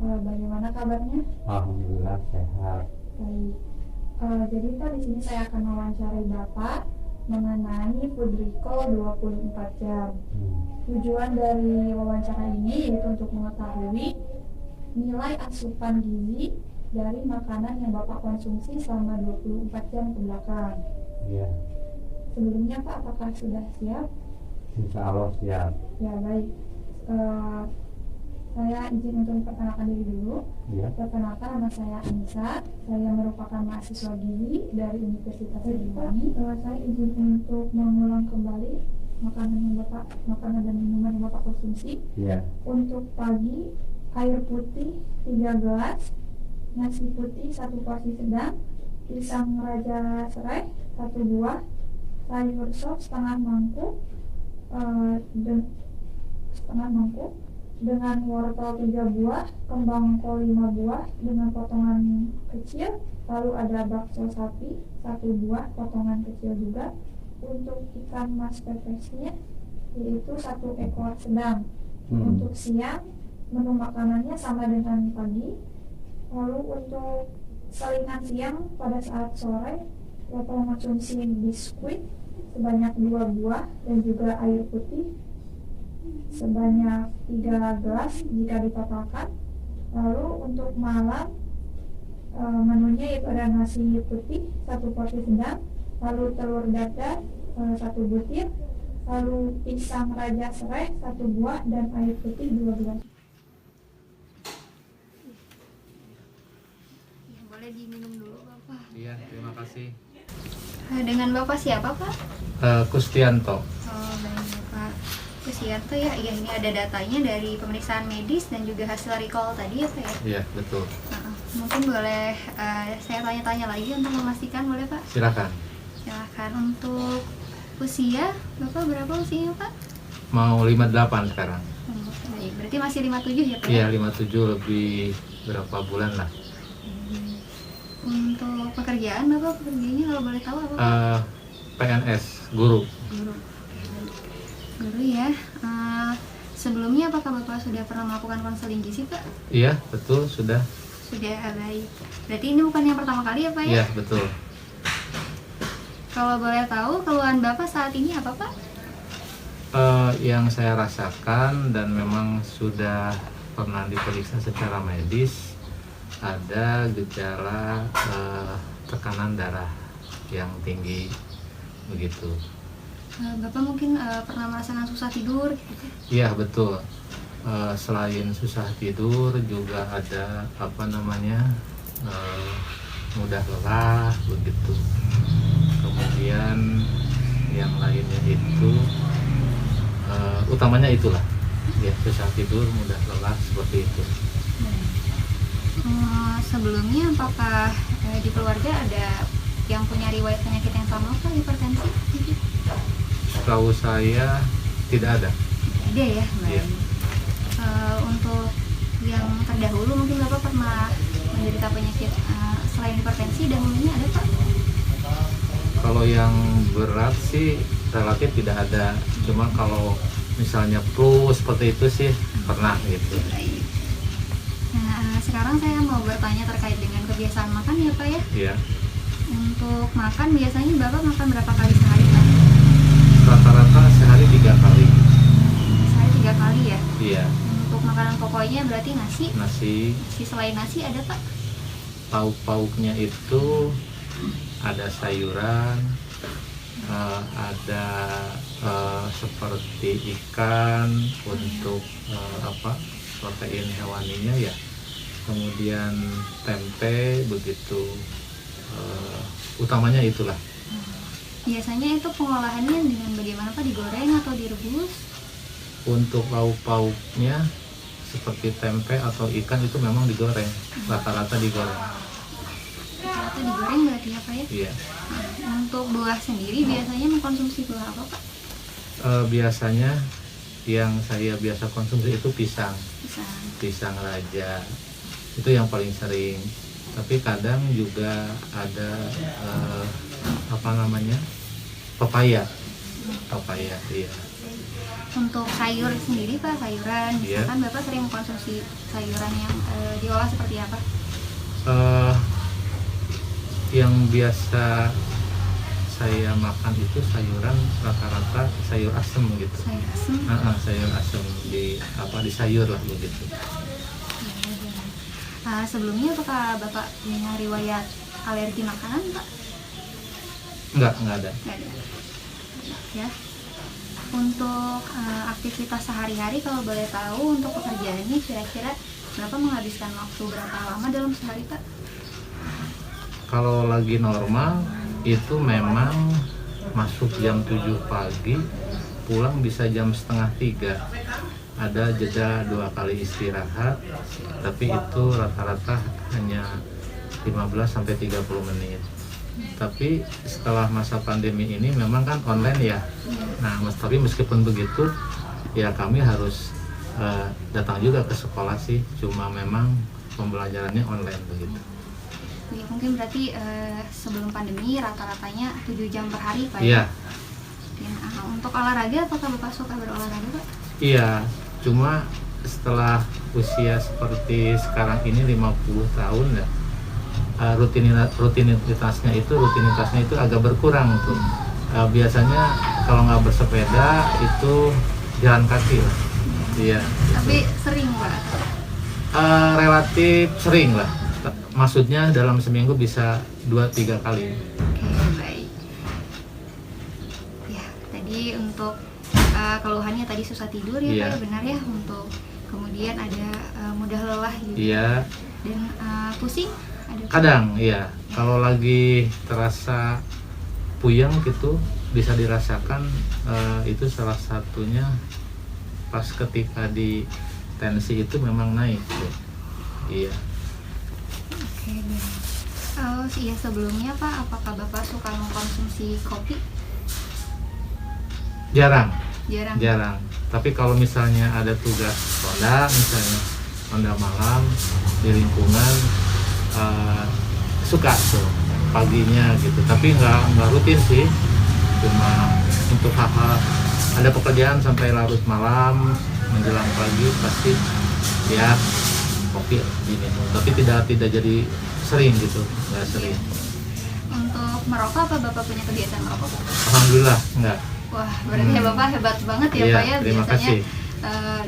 Bagaimana kabarnya? Alhamdulillah sehat. Baik. Jadi Pak, di sini saya akan mewawancari Bapak mengenai Food Recall 24 jam. Tujuan dari wawancara ini yaitu untuk mengetahui nilai asupan gizi dari makanan yang Bapak konsumsi selama 24 jam ke belakang. Iya, Sebelumnya Pak, apakah sudah siap? insya Allah siap. Ya baik. Saya izin untuk memperkenalkan diri dulu. Iya. Perkenalkan, nama saya Anissa. Saya merupakan mahasiswa gizi dari Universitas Siliwangi. Saya izin untuk mengulang kembali makanan dan minuman yang Bapak konsumsi. Iya. Untuk pagi, air putih 3 gelas, nasi putih 1 porsi sedang, pisang raja serai 1 buah, sayur sop setengah mangkuk, dengan wortel 3 buah, kembang kol 5 buah dengan potongan kecil, lalu ada bakso sapi 1 buah potongan kecil juga. Untuk ikan mas pepesnya yaitu 1 ekor sedang. Untuk siang menu makanannya sama dengan pagi. Lalu untuk selingan siang pada saat sore Bapak mengonsumsi biskuit sebanyak 2 buah dan juga air putih sebanyak 3 gelas jika ditotalkan. Lalu untuk malam menunya yaitu ada nasi putih 1 porsi sedang, lalu telur dadar 1 butir, lalu pisang raja serai 1 buah dan air putih 2 gelas. Boleh diminum dulu Bapak. Iya, terima kasih. Dengan Bapak siapa Pak? Kustianto. Oh baik Bapak Kustianto ya. Iya, ini ada datanya dari pemeriksaan medis dan juga hasil recall tadi ya Pak ya. Iya, betul. Mungkin boleh saya tanya-tanya lagi untuk memastikan, boleh Pak? Silakan. Silahkan. Untuk usia Bapak berapa usianya Pak? Mau 58 sekarang. Baik, berarti masih 57 ya Pak? Iya, 57 lebih berapa bulan lah. Untuk pekerjaan Bapak, pekerjaannya kalau boleh tahu apa Pak? PNS, guru. Guru ya. Sebelumnya apakah Bapak sudah pernah melakukan konseling gizi Pak? Iya, betul, sudah. Sudah, baik. Berarti ini bukan yang pertama kali ya Pak ya? Iya, betul. Kalau boleh tahu keluhan Bapak saat ini apa Pak? Yang saya rasakan dan memang sudah pernah diperiksa secara medis, ada gejala tekanan darah yang tinggi begitu. Bapak mungkin pernah merasakan susah tidur gitu? Iya, betul. Selain susah tidur juga ada mudah lelah begitu. Kemudian yang lainnya itu utamanya itulah ya, susah tidur, mudah lelah, seperti itu. Sebelumnya apakah di keluarga ada yang punya riwayat penyakit yang sama Pak, hipertensi? Setahu saya tidak ada. Ada ya, baik. Iya. Untuk yang terdahulu mungkin Bapak pernah menderita penyakit selain hipertensi, dahulunya ada Pak? Kalau yang berat sih relatif tidak ada, cuma kalau misalnya flu seperti itu sih pernah gitu. Nah, sekarang saya mau bertanya terkait dengan kebiasaan makan ya Pak ya. Iya. Untuk makan biasanya Bapak makan berapa kali sehari Pak? Rata-rata sehari 3 kali. Sehari 3 kali ya? Iya. Untuk makanan pokoknya berarti nasi? Nasi. Selain nasi ada Pak? Pauk-pauknya itu ada sayuran, ada seperti ikan untuk protein hewaninya ya, kemudian tempe begitu, utamanya itulah. Biasanya itu pengolahannya dengan bagaimana Pak? Digoreng atau direbus? Untuk pauk-pauknya seperti tempe atau ikan itu memang digoreng, rata-rata digoreng. Rata digoreng berarti ya Pak ya? Iya. Untuk buah sendiri biasanya mengkonsumsi buah apa Pak? Biasanya yang saya biasa konsumsi itu pisang raja, itu yang paling sering. Tapi kadang juga ada pepaya, iya. untuk sayur sendiri Pak, sayuran, Iya. misalkan Bapak sering mengkonsumsi sayuran yang diolah seperti apa? Yang biasa saya makan itu sayuran rata-rata sayur asem gitu. Sayur asem. Sayur asem di sayur lah begitu. Sebelumnya apakah Bapak punya riwayat alergi makanan Pak? Enggak ada. Nggak ada. Ya. Untuk aktivitas sehari-hari kalau boleh tahu untuk pekerjaannya kira-kira Bapak menghabiskan waktu berapa lama dalam sehari Pak? Kalau lagi normal itu memang masuk jam 7 pagi, pulang bisa jam setengah 3. Ada jeda 2 kali istirahat, tapi itu rata-rata hanya 15-30 menit. Tapi setelah masa pandemi ini memang kan online ya. Nah, tapi meskipun begitu ya kami harus datang juga ke sekolah sih, cuma memang pembelajarannya online begitu. Ya, mungkin berarti sebelum pandemi rata-ratanya 7 jam per hari Pak Iya. ya? Untuk olahraga apakah Bapak suka berolahraga Pak? Iya, cuma setelah usia seperti sekarang ini 50 tahun ya, rutinitasnya itu agak berkurang tuh. Biasanya kalau nggak bersepeda itu jalan kaki lah. Iya. Tapi sering Pak? Relatif sering lah. Maksudnya dalam seminggu bisa 2-3 kali. Oke, baik. Ya, tadi untuk keluhannya tadi susah tidur ya Iya. Pak, benar ya. Untuk kemudian ada mudah lelah gitu. Iya. Dan pusing ada Kadang iya. Kalau lagi terasa puyeng gitu bisa dirasakan, itu salah satunya pas ketika di tensi itu memang naik tuh. Iya. Oke, dan iya sebelumnya Pak, apakah Bapak suka mengkonsumsi kopi? Jarang. Tapi kalau misalnya ada tugas ronda malam di lingkungan, suka tuh paginya gitu. Tapi nggak rutin sih. Cuma untuk hal-hal ada pekerjaan sampai larut malam menjelang pagi pasti ya kopi diminum. Tapi tidak jadi sering gitu, nggak sering. Untuk merokok apa Bapak punya kebiasaan merokok? Alhamdulillah enggak. Wah, berarti Bapak hebat banget ya Iya, Pak ya. terima Biasanya kasih.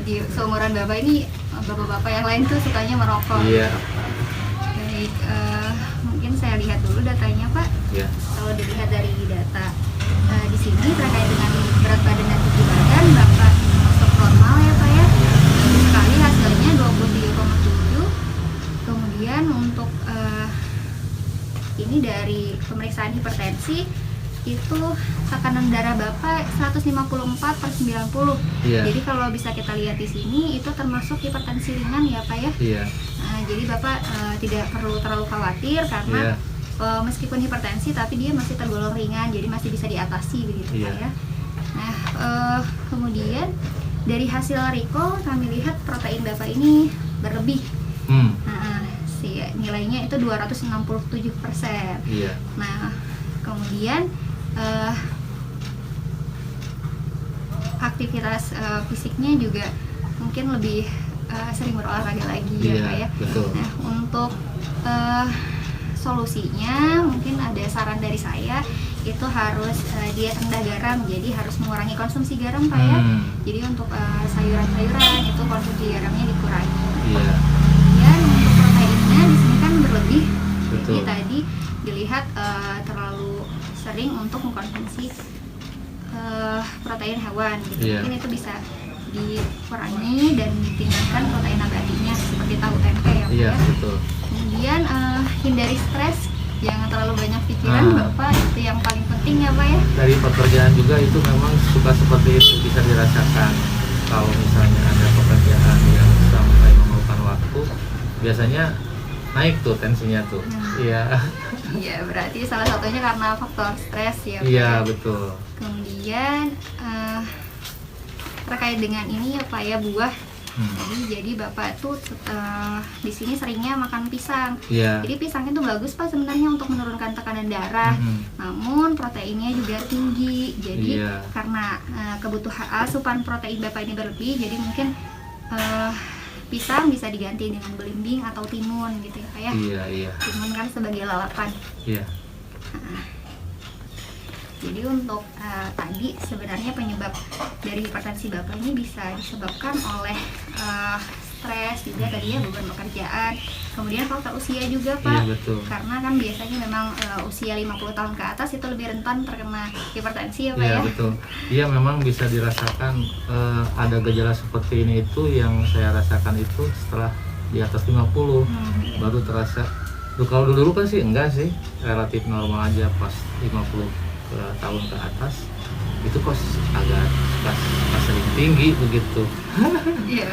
di seumuran Bapak ini bapak-bapak yang lain tuh sukanya merokok. Iya. Baik, mungkin saya lihat dulu datanya Pak. Iya. Kalau dilihat dari data di sini terkait dengan berat badan dan tinggi badan Bapak masuk normal ya Pak ya. Bagus sekali hasilnya 23,7. Kemudian untuk ini dari pemeriksaan hipertensi itu tekanan darah Bapak 154/90. Iya. Jadi kalau bisa kita lihat di sini itu termasuk hipertensi ringan ya Pak ya. Iya. Nah, jadi Bapak tidak perlu terlalu khawatir karena Iya. meskipun hipertensi tapi dia masih tergolong ringan, jadi masih bisa diatasi begitu Iya. Pak ya. Nah, kemudian dari hasil recall kami lihat protein Bapak ini berlebih. Nah, nilainya itu 267%. Iya. Nah, kemudian aktivitas fisiknya juga mungkin lebih sering berolahraga lagi ya Pak ya. Betul. Nah, untuk solusinya mungkin ada saran dari saya itu harus diet rendah garam, jadi harus mengurangi konsumsi garam Pak ya. Jadi untuk sayuran-sayuran itu konsumsi garamnya dikurangi. Iya. Kemudian untuk proteinnya di sini kan berlebih. Betul. Jadi tadi dilihat terlalu sering untuk mengkonsumsi protein hewan gitu. Iya. Mungkin itu bisa dikurangi dan ditingkatkan protein nabatinya seperti tahu tempe ya Pak Iya, ya. betul. Kemudian hindari stres, jangan terlalu banyak pikiran Bapak, itu yang paling penting ya Pak ya. Dari pekerjaan juga itu memang suka seperti itu, bisa dirasakan. Kalau misalnya ada pekerjaan yang sampai memerlukan waktu, biasanya naik tuh tensinya tuh. Iya. Iya, berarti salah satunya karena faktor stres ya Pak. Iya, ya. betul. Kemudian terkait dengan ini ya Pak ya, buah Jadi Bapak tuh di sini seringnya makan pisang. Iya. Jadi pisang itu bagus Pak sebenarnya untuk menurunkan tekanan darah. Namun proteinnya juga tinggi. Jadi karena kebutuhan asupan protein Bapak ini berlebih, jadi mungkin pisang bisa diganti dengan belimbing atau timun gitu ya Pak ya. Iya. Timun kan sebagai lalapan. Iya. Jadi untuk tadi sebenarnya penyebab dari hipertensi Bapak ini bisa disebabkan oleh stres juga tadi ya, beban pekerjaan, kemudian faktor usia juga Pak. Iya, betul. Karena kan biasanya memang usia 50 tahun ke atas itu lebih rentan terkena hipertensi ya Pak Iya, ya. betul. Iya, memang bisa dirasakan ada gejala seperti ini itu yang saya rasakan itu setelah di atas 50 baru terasa. Kalau dulu kan sih enggak sih, relatif normal aja pas 50 tahun ke atas itu kos agak pas sering tinggi begitu. Iya.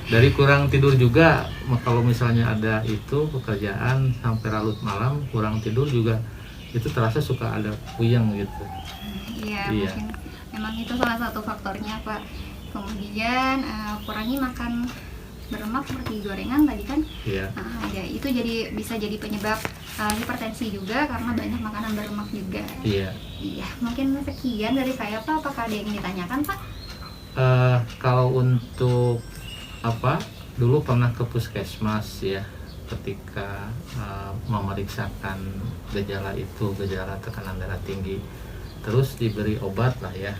Dari kurang tidur juga, kalau misalnya ada itu pekerjaan sampai larut malam kurang tidur juga itu terasa suka ada puyeng gitu. Iya. Mungkin memang itu salah satu faktornya Pak. Kemudian kurangi makan berlemak seperti gorengan tadi kan. Iya. Ya, itu bisa jadi penyebab hipertensi juga karena banyak makanan berlemak juga. Iya. Iya, mungkin sekian dari saya Pak. Apakah ada yang ditanyakan Pak? Kalau untuk dulu pernah ke puskesmas ya, ketika memeriksakan gejala tekanan darah tinggi, terus diberi obat lah ya.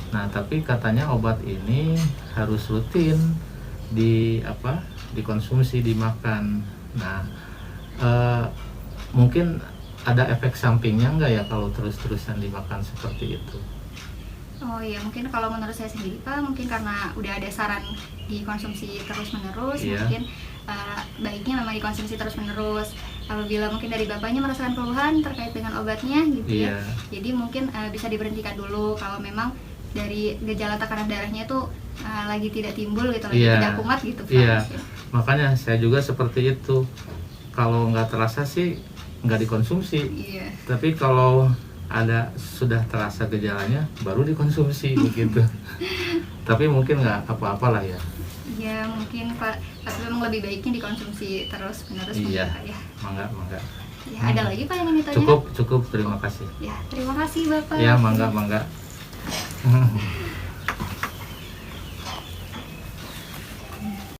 Nah, tapi katanya obat ini harus rutin dikonsumsi, dimakan. Nah, mungkin ada efek sampingnya nggak ya kalau terus-terusan dimakan seperti itu? Oh iya, mungkin kalau menurut saya sendiri Pak, mungkin karena udah ada saran dikonsumsi terus-menerus, mungkin baiknya memang dikonsumsi terus-menerus. Apabila mungkin dari Bapaknya merasakan keluhan terkait dengan obatnya gitu ya, jadi mungkin bisa diberhentikan dulu kalau memang dari gejala tekanan darahnya itu lagi tidak timbul gitu, lagi tidak kumat gitu Pak. Iya, makanya saya juga seperti itu. Kalau nggak terasa sih nggak dikonsumsi. Iya. Tapi kalau sudah terasa gejalanya baru dikonsumsi begitu. Tapi mungkin nggak apa-apalah ya. Iya mungkin Pak, tapi memang lebih baiknya dikonsumsi terus-menerus. Iya. Pak, ya. Mangga. Ya, ada lagi Pak yang ingin ditanya? Cukup, terima kasih. Ya, terima kasih Bapak. Ya, mangga.